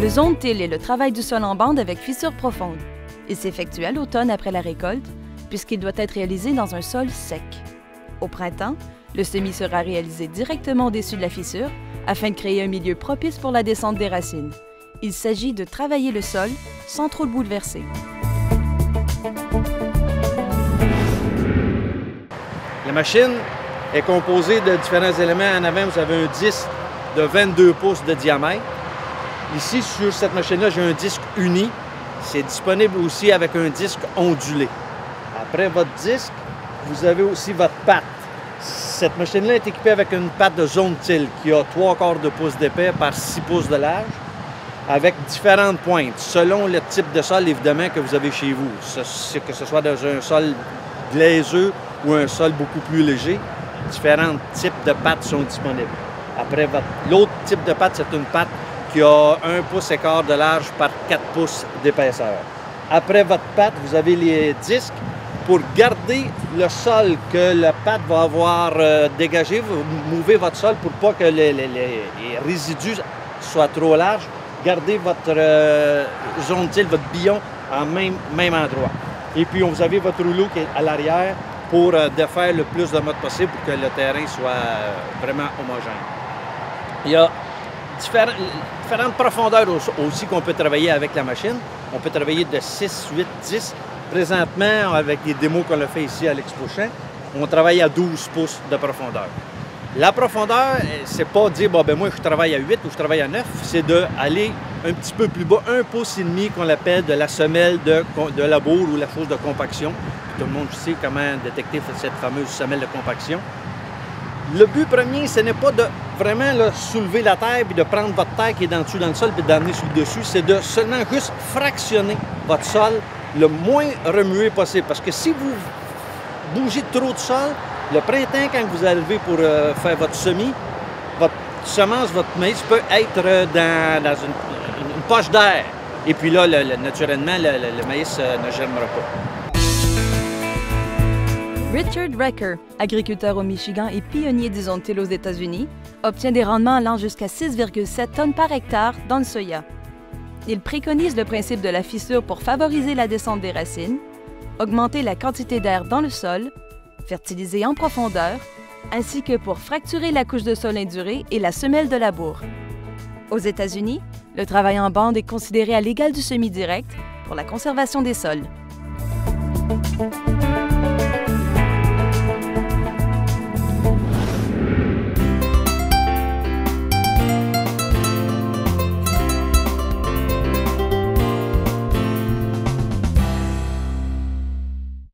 Le zone-till est le travail du sol en bande avec fissure profonde. Il s'effectue à l'automne après la récolte, puisqu'il doit être réalisé dans un sol sec. Au printemps, le semis sera réalisé directement au-dessus de la fissure afin de créer un milieu propice pour la descente des racines. Il s'agit de travailler le sol sans trop le bouleverser. La machine est composée de différents éléments. En avant, vous avez un disque de 22 pouces de diamètre. Ici, sur cette machine-là, j'ai un disque uni. C'est disponible aussi avec un disque ondulé. Après votre disque, vous avez aussi votre patte. Cette machine-là est équipée avec une patte de zone-till qui a 3/4 de pouce d'épais par 6 pouces de large, avec différentes pointes, selon le type de sol, évidemment, que vous avez chez vous. Que ce soit dans un sol glaiseux ou un sol beaucoup plus léger, différents types de pattes sont disponibles. Après, l'autre type de patte, c'est une patte qui a 1 pouce et quart de large par 4 pouces d'épaisseur. Après votre patte, vous avez les disques. Pour garder le sol que la patte va avoir dégagé, vous mouvez votre sol pour pas que les résidus soient trop larges. Gardez votre zone-till, votre billon en même endroit. Et puis, vous avez votre rouleau qui est à l'arrière pour défaire le plus de mode possible pour que le terrain soit vraiment homogène. Il y a différentes profondeurs aussi qu'on peut travailler avec la machine. On peut travailler de 6, 8, 10. Présentement, avec les démos qu'on a fait ici à l'Expo Champ, on travaille à 12 pouces de profondeur. La profondeur, c'est pas dire, bon, ben moi, je travaille à 8 ou je travaille à 9, c'est d'aller un petit peu plus bas, 1 pouce et demi qu'on appelle de la semelle de labour ou la chose de compaction. Tout le monde sait comment détecter cette fameuse semelle de compaction. Le but premier, ce n'est pas de vraiment là, soulever la terre et de prendre votre terre qui est dans le sol et d'amener sur le dessus, c'est de seulement juste fractionner votre sol le moins remué possible. Parce que si vous bougez trop de sol, le printemps, quand vous arrivez pour faire votre semis, votre semence, votre maïs peut être dans une poche d'air. Et puis là, naturellement, le maïs ne germera pas. Richard Recker, agriculteur au Michigan et pionnier du zone-till aux États-Unis, obtient des rendements allant jusqu'à 6,7 tonnes par hectare dans le soya. Il préconise le principe de la fissure pour favoriser la descente des racines, augmenter la quantité d'air dans le sol, fertiliser en profondeur, ainsi que pour fracturer la couche de sol indurée et la semelle de labour. Aux États-Unis, le travail en bande est considéré à l'égal du semi-direct pour la conservation des sols.